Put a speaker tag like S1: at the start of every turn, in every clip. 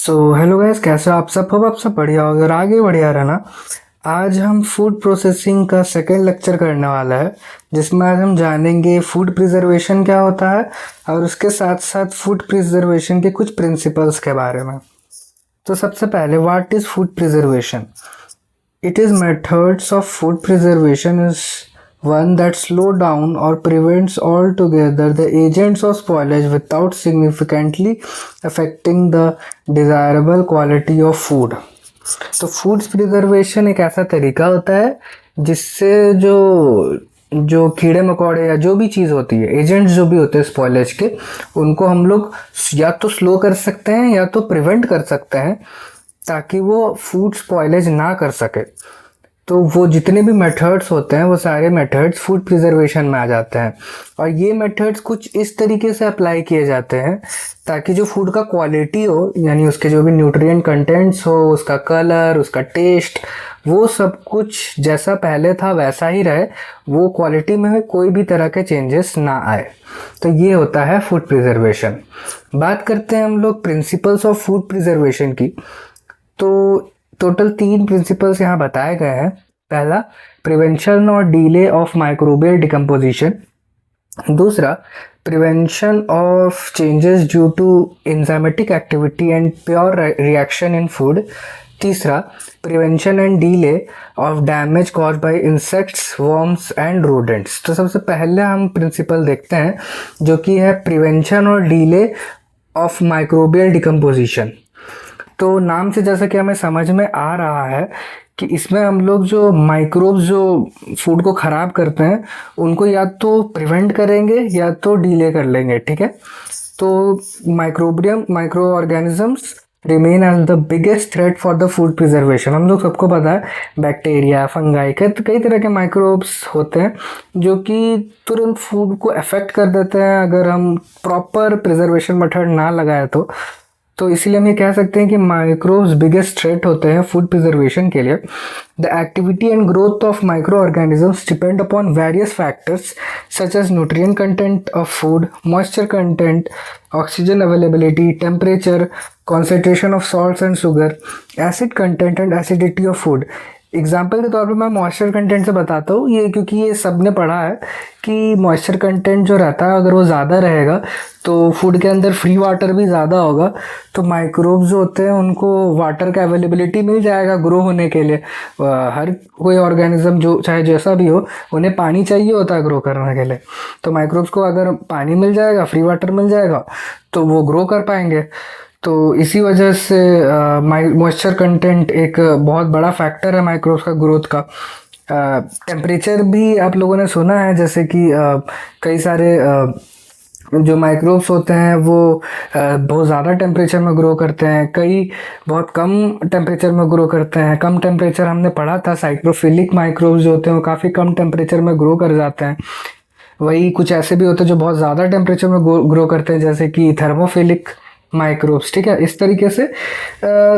S1: So hello guys, कैसे हो आप सब? होप आप सब बढ़िया हो और आगे बढ़िया रहना। आज हम फूड प्रोसेसिंग का सेकंड लेक्चर करने वाला है, जिसमें आज हम जानेंगे फूड प्रिजर्वेशन क्या होता है और उसके साथ साथ फूड प्रिजर्वेशन के कुछ प्रिंसिपल्स के बारे में। तो सबसे पहले, what is food preservation? It is methods of food preservation is one that slow down or prevents altogether the agents of spoilage without significantly affecting the desirable quality of food. तो food preservation एक ऐसा तरीका होता है जिससे जो जो कीड़े मकोड़े या जो भी चीज़ होती है, एजेंट्स जो भी होते हैं स्पॉयलेज के, उनको हम लोग या तो स्लो कर सकते हैं या तो प्रिवेंट कर सकते हैं ताकि वो फूड स्पॉयलेज ना कर सके। तो वो जितने भी मेथड्स होते हैं वो सारे मेथड्स फूड प्रिजर्वेशन में आ जाते हैं और ये मेथड्स कुछ इस तरीके से अप्लाई किए जाते हैं ताकि जो फूड का क्वालिटी हो, यानी उसके जो भी न्यूट्रिएंट कंटेंट्स हो, उसका कलर, उसका टेस्ट, वो सब कुछ जैसा पहले था वैसा ही रहे, वो क्वालिटी में कोई भी तरह के चेंजेस ना आए। तो ये होता है फूड प्रिजर्वेशन। बात करते हैं हम लोग प्रिंसिपल्स ऑफ फूड प्रिजर्वेशन की। तो टोटल 3 प्रिंसिपल्स यहाँ बताए गए हैं। पहला, प्रिवेंशन और डिले ऑफ माइक्रोबियल डिकम्पोजिशन। दूसरा, prevention of changes due to enzymatic activity and pure reaction in food. तीसरा, prevention and delay of damage cause by insects, worms and rodents. तो सबसे पहले हम प्रिंसिपल देखते हैं जो कि है प्रिवेंशन और डिले ऑफ माइक्रोबियल डिकम्पोजिशन। तो नाम से जैसा कि हमें समझ में आ रहा है कि इसमें हम लोग जो माइक्रोब्स जो फूड को ख़राब करते हैं उनको या तो प्रिवेंट करेंगे या तो डिले कर लेंगे, ठीक है। तो microorganisms remain as the biggest threat for the food preservation. हम लोग सबको पता है बैक्टीरिया, फंगाई, कई तरह के माइक्रोब्स होते हैं जो कि तुरंत फूड को अफेक्ट कर देते हैं अगर हम प्रॉपर प्रिजर्वेशन मेथड ना लगाए तो इसीलिए हम ये कह सकते हैं कि माइक्रोब्स बिगेस्ट थ्रेट होते हैं फूड प्रिजर्वेशन के लिए। The activity and growth of microorganisms depend upon various factors such as nutrient content of food, moisture content, oxygen availability, temperature, concentration of salts and sugar, acid content and acidity of food. Example के तौर पे मैं moisture content से बताता हूँ ये, क्योंकि ये सब ने पढ़ा है कि मॉइस्चर कंटेंट जो रहता है अगर वो ज़्यादा रहेगा तो फूड के अंदर फ्री वाटर भी ज़्यादा होगा, तो माइक्रोब्स जो होते हैं उनको वाटर का अवेलेबिलिटी मिल जाएगा ग्रो होने के लिए। हर कोई ऑर्गेनिज्म जो चाहे जैसा भी हो, उन्हें पानी चाहिए होता है ग्रो करने के लिए। तो माइक्रोब्स को अगर पानी मिल जाएगा, फ्री वाटर मिल जाएगा, तो वो ग्रो कर पाएंगे। तो इसी वजह से मॉइस्चर कंटेंट एक बहुत बड़ा फैक्टर है माइक्रोब्स का ग्रोथ का। टेम्परेचर भी आप लोगों ने सुना है, जैसे कि कई सारे जो माइक्रोब्स होते हैं वो बहुत ज़्यादा टेम्परेचर में ग्रो करते हैं, कई बहुत कम टेम्परेचर में ग्रो करते हैं। कम टेम्परेचर हमने पढ़ा था, साइक्रोफिलिक माइक्रोब्स जो होते हैं वो काफ़ी कम टेम्परेचर में ग्रो कर जाते हैं। वही कुछ ऐसे भी होते हैं जो बहुत ज़्यादा टेम्परेचर में ग्रो करते हैं, जैसे कि थर्मोफिलिक माइक्रोब्स, ठीक है। इस तरीके से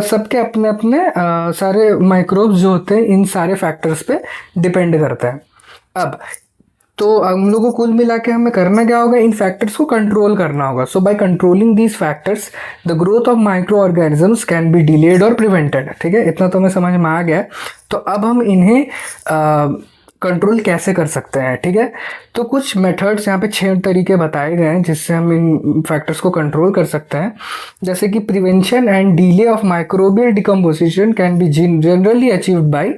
S1: सबके अपने अपने सारे माइक्रोब्स जो होते हैं इन सारे फैक्टर्स पे डिपेंड करते हैं। अब तो हम लोगों को कुल मिला के हमें करना क्या होगा, इन फैक्टर्स को कंट्रोल करना होगा। So by controlling these factors the growth of microorganisms can be delayed और प्रिवेंटेड, ठीक है। इतना तो हमें समझ में आ गया। तो अब हम इन्हें कंट्रोल कैसे कर सकते हैं, ठीक है। तो कुछ मेथड्स यहाँ पे 6 तरीके बताए गए हैं जिससे हम इन फैक्टर्स को कंट्रोल कर सकते हैं। जैसे कि prevention and delay of microbial decomposition can be generally achieved by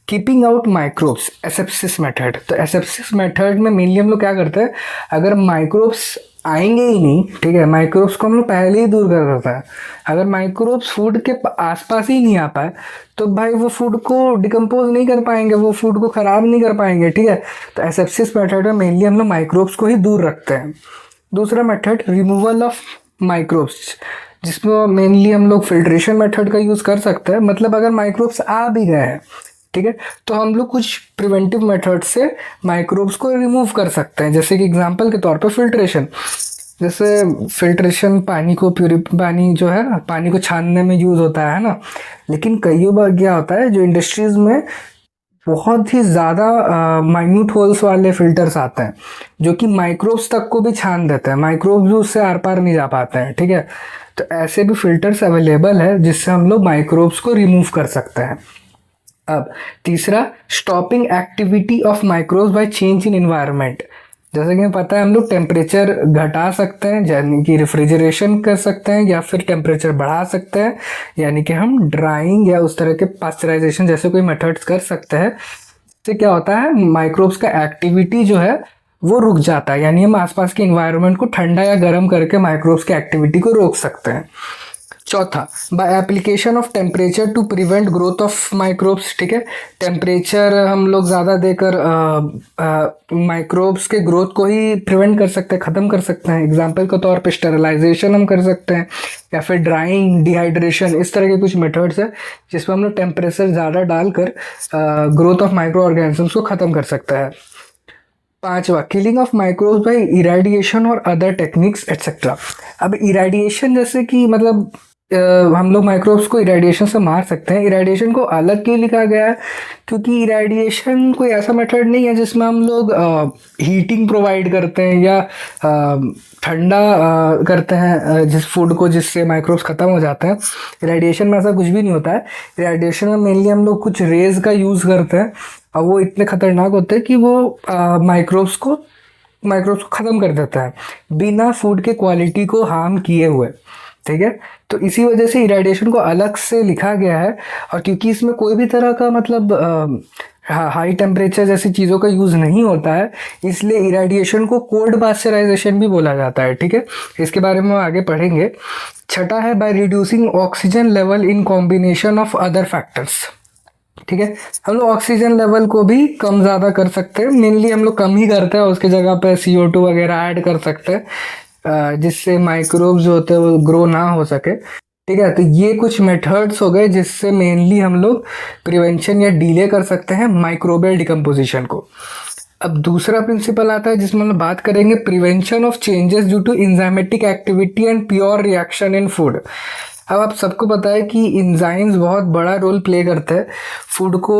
S1: keeping out microbes, asepsis method. तो एसेप्सिस मेथड में मेनली हम लोग क्या करते हैं, अगर माइक्रोब्स आएंगे ही नहीं, ठीक है, माइक्रोब्स को हम लोग पहले ही दूर कर देते हैं। अगर माइक्रोब्स फूड के आसपास ही नहीं आ पाए तो भाई वो फूड को डिकम्पोज नहीं कर पाएंगे, वो फूड को ख़राब नहीं कर पाएंगे, ठीक है। तो एसेप्सिस मेथड में मेनली हम लोग माइक्रोब्स को ही दूर रखते हैं। दूसरा मेथड, रिमूवल ऑफ माइक्रोब्स, जिसमें मेनली हम लोग फिल्ट्रेशन मेथड का यूज़ कर सकते हैं। मतलब अगर माइक्रोब्स आ भी गए हैं, ठीक है, तो हम लोग कुछ प्रिवेंटिव मेथड से माइक्रोब्स को रिमूव कर सकते हैं। जैसे कि एग्जांपल के तौर पे फिल्ट्रेशन, जैसे फिल्ट्रेशन पानी जो है ना, पानी को छानने में यूज़ होता है ना। लेकिन कई बार क्या होता है, जो इंडस्ट्रीज़ में बहुत ही ज़्यादा माइन्यूट होल्स वाले फिल्टर्स आते हैं जो कि माइक्रोब्स तक को भी छान देते हैं, माइक्रोब्स उससे आर पार नहीं जा पाते हैं, ठीक है। तो ऐसे भी फिल्टर्स अवेलेबल है जिससे हम लोग माइक्रोब्स को रिमूव कर सकते हैं। अब तीसरा, stopping activity of microbes by change in environment. जैसे कि हमें पता है हम लोग टेम्परेचर घटा सकते हैं, यानी कि रेफ्रिजरेशन कर सकते हैं, या फिर टेम्परेचर बढ़ा सकते हैं, यानी कि हम ड्राइंग या उस तरह के पास्चराइजेशन जैसे कोई मेथड्स कर सकते हैं। इससे क्या होता है, माइक्रोब्स का एक्टिविटी जो है वो रुक जाता है, यानी हम आसपास के इन्वायरमेंट को ठंडा या गर्म करके माइक्रोब्स की एक्टिविटी को रोक सकते हैं। चौथा, by application of temperature to prevent growth of microbes. ठीक है, टेम्परेचर हम लोग ज़्यादा देकर माइक्रोब्स के ग्रोथ को ही प्रिवेंट कर सकते हैं, ख़त्म कर सकते हैं। एग्जाम्पल के तौर पे स्टेरलाइजेशन हम कर सकते हैं, या फिर ड्राइंग, डिहाइड्रेशन, इस तरह के कुछ मेथड्स है जिसमें हम लोग टेम्परेचर ज़्यादा डालकर ग्रोथ ऑफ माइक्रो ऑर्गेनिजम्स को ख़त्म कर सकता है। पांचवा, killing of microbes by irradiation और अदर टेक्निक्स एटसेट्रा। अब इरेडिएशन जैसे कि मतलब हम लोग माइक्रोब्स को इरेडिएशन से मार सकते हैं। इरेडिएशन को अलग क्यों लिखा गया है, क्योंकि इरेडिएशन कोई ऐसा मेथड नहीं है जिसमें हम लोग हीटिंग प्रोवाइड करते हैं या ठंडा करते हैं जिस फूड को, जिससे माइक्रोब्स ख़त्म हो जाते हैं। इरेडिएशन में ऐसा कुछ भी नहीं होता है। इरेडिएशन में मेनली हम लोग कुछ रेज का यूज़ करते हैं और वो इतने ख़तरनाक होते हैं कि वो माइक्रोब्स को ख़त्म कर देता है बिना फूड के क्वालिटी को हार्म किए हुए। ठीक है, तो इसी वजह से इरेडिएशन को अलग से लिखा गया है। और क्योंकि इसमें कोई भी तरह का मतलब हाई टेम्परेचर जैसी चीज़ों का यूज़ नहीं होता है, इसलिए इरेडिएशन को कोल्ड पास्चराइजेशन भी बोला जाता है। ठीक है, इसके बारे में हम आगे पढ़ेंगे। छठा है, by reducing oxygen level in combination of other factors. ठीक है, हम लोग ऑक्सीजन लेवल को भी कम ज़्यादा कर सकते हैं। मेनली हम लोग कम ही करते हैं, उसके जगह पे CO2 वगैरह ऐड कर सकते हैं जिससे माइक्रोब्स जो होते हैं वो ग्रो ना हो सके। ठीक है, तो ये कुछ मेथड्स हो गए जिससे मेनली हम लोग प्रिवेंशन या डिले कर सकते हैं माइक्रोबियल डिकम्पोजिशन को। अब दूसरा प्रिंसिपल आता है जिसमें हम बात करेंगे prevention of changes due to enzymatic activity and pure reaction in food. अब आप सबको पता है कि इंजाइम्स बहुत बड़ा रोल प्ले करते हैं फूड को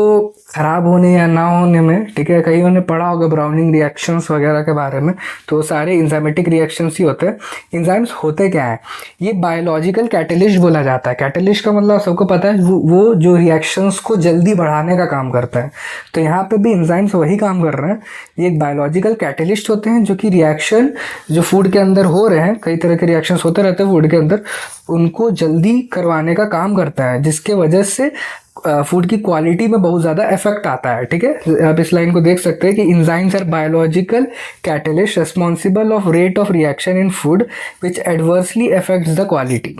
S1: ख़राब होने या ना होने में। ठीक है, कहीं उन्होंने पढ़ा होगा ब्राउनिंग रिएक्शंस वगैरह के बारे में, तो सारे इंजाइमेटिक रिएक्शंस ही होते हैं। इंजाइम्स होते क्या है, ये बायोलॉजिकल कैटलिस्ट बोला जाता है। कैटलिस्ट का मतलब सबको पता है वो जो रिएक्शंस को जल्दी बढ़ाने का काम करता है। तो यहाँ पे भी इंजाइम्स वही काम कर रहे हैं। ये एक बायोलॉजिकल कैटलिस्ट होते हैं जो कि रिएक्शन जो फूड के अंदर हो रहे हैं, कई तरह के रिएक्शंस होते रहते हैं फूड के अंदर, उनको जल्दी करवाने का काम करता है, जिसके वजह से फूड की क्वालिटी में बहुत ज़्यादा इफेक्ट आता है। ठीक है, आप इस लाइन को देख सकते हैं कि enzymes are biological catalyst responsible of rate of reaction in food which adversely affects the quality.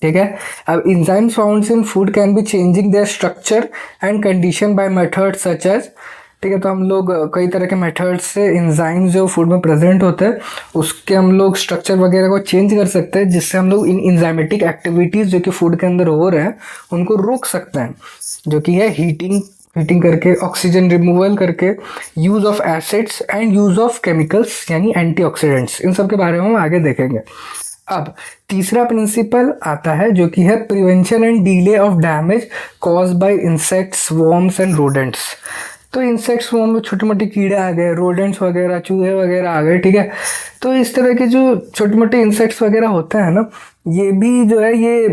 S1: ठीक है, अब enzymes found in food can be changing their structure and condition by methods such as. ठीक है, तो हम लोग कई तरह के मेथड्स से इंजाइम्स जो फूड में प्रेजेंट होते हैं उसके हम लोग स्ट्रक्चर वगैरह को चेंज कर सकते हैं, जिससे हम लोग इन इंजाइमेटिक एक्टिविटीज़ जो कि फूड के अंदर हो रहे हैं उनको रोक सकते हैं, जो कि है हीटिंग करके, ऑक्सीजन रिमूवल करके, use of acids and use of chemicals यानी एंटीऑक्सीडेंट्स। इन सब के बारे में हम आगे देखेंगे। अब तीसरा प्रिंसिपल आता है जो कि है prevention and delay of damage caused by insects, worms and rodents. तो इंसेक्ट्स वो में छोटे मोटे कीड़े आ गए, रोडेंट्स वगैरह, चूहे वगैरह आ गए। ठीक है, तो इस तरह के जो छोटे मोटे इंसेक्ट्स वगैरह होते हैं ना, ये भी जो है ये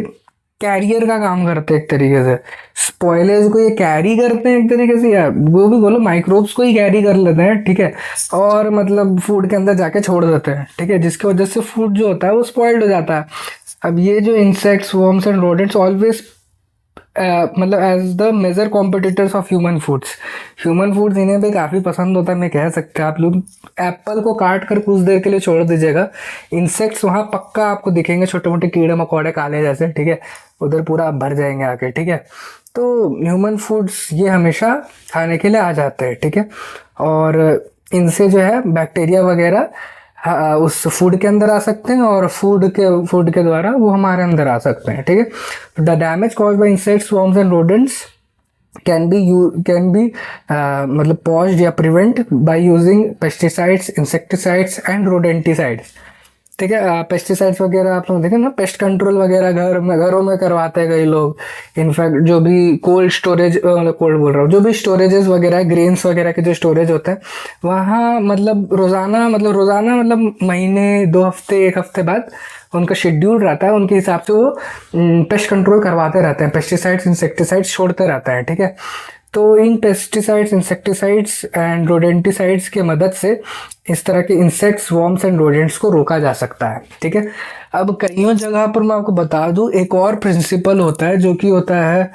S1: कैरियर का काम करते हैं एक तरीके से। स्पॉयलर्स को ये कैरी करते हैं एक तरीके से, या वो भी बोलो माइक्रोब्स को ही कैरी कर लेते हैं। ठीक है, और मतलब फूड के अंदर जाके छोड़ देते हैं। ठीक है, जिसकी वजह से फूड जो होता है वो स्पॉइल्ड हो जाता है। अब ये जो insects, worms and rodents always मतलब as the major competitors of human foods इन्हें भी काफ़ी पसंद होता है, मैं कह सकते हैं। आप लोग एप्पल को काट कर कुछ देर के लिए छोड़ दीजिएगा, इंसेक्ट्स वहाँ पक्का आपको दिखेंगे, छोटे मोटे कीड़े मकोड़े काले जैसे। ठीक है, उधर पूरा भर जाएंगे आके। ठीक है, तो ह्यूमन फूड्स ये हमेशा खाने के लिए आ जाते हैं। ठीक है, और इनसे जो है बैक्टीरिया वगैरह उस फूड के अंदर आ सकते हैं और फूड के द्वारा वो हमारे अंदर आ सकते हैं। ठीक है, the damage caused by insects, worms and rodents can be मतलब पॉज्ड या prevent by using pesticides, insecticides and rodenticides. ठीक है, पेस्टिसाइड्स वगैरह आप लोग देखें ना, पेस्ट कंट्रोल वगैरह घरों में करवाते हैं कई लोग। इनफैक्ट जो भी कोल्ड स्टोरेज, कोल्ड बोल रहा हूँ, जो भी स्टोरेजेस वगैरह, ग्रेन्स वगैरह के जो स्टोरेज होते हैं वहाँ मतलब रोज़ाना मतलब महीने, 2 हफ्ते, 1 हफ्ते बाद उनका शेड्यूल रहता है, उनके हिसाब से वो पेस्ट कंट्रोल करवाते रहते हैं, पेस्टिसाइड्स इंसेक्टिसाइड्स छोड़ते रहते हैं, ठीक है। तो इन पेस्टिसाइड्स इंसेक्टिसाइड्स एंड रोडेंटिसाइड्स की मदद से इस तरह के इंसेक्ट्स, वॉर्म्स एंड रोडेंट्स को रोका जा सकता है, ठीक है। अब कईयों जगह पर मैं आपको बता दूं, एक और प्रिंसिपल होता है जो कि होता है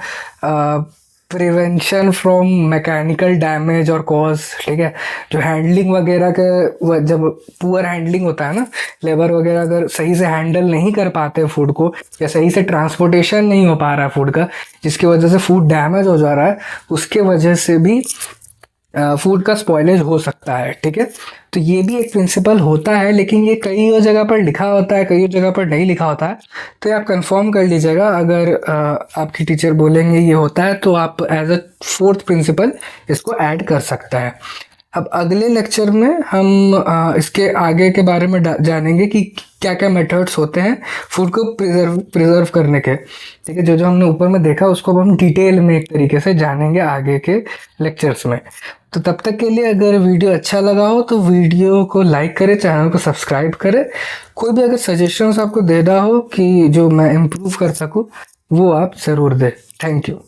S1: प्रिवेंशन फ्रॉम मैकेनिकल डैमेज और कॉज, ठीक है। जो हैंडलिंग वगैरह का, जब पुअर हैंडलिंग होता है ना, लेबर वगैरह अगर सही से हैंडल नहीं कर पाते फूड को, या सही से ट्रांसपोर्टेशन नहीं हो पा रहा है फूड का, जिसकी वजह से फूड डैमेज हो जा रहा है, उसके वजह से भी फूड का स्पॉइलेज हो सकता है, ठीक है। तो ये भी एक प्रिंसिपल होता है, लेकिन ये कई जगह पर लिखा होता है, कई जगह पर नहीं लिखा होता है। तो ये आप कंफर्म कर लीजिएगा, अगर आपकी टीचर बोलेंगे ये होता है तो आप एज अ फोर्थ प्रिंसिपल इसको ऐड कर सकता है। अब अगले लेक्चर में हम इसके आगे के बारे में जानेंगे कि क्या क्या मेथड्स होते हैं फूड को प्रिजर्व करने के, ठीक है। जो जो हमने ऊपर में देखा उसको अब हम डिटेल में एक तरीके से जानेंगे आगे के लेक्चर्स में। तो तब तक के लिए अगर वीडियो अच्छा लगा हो तो वीडियो को लाइक करें, चैनल को सब्सक्राइब करें। कोई भी अगर सजेशंस आपको देना हो कि जो मैं इम्प्रूव कर सकूँ, वो आप ज़रूर दें। Thank you.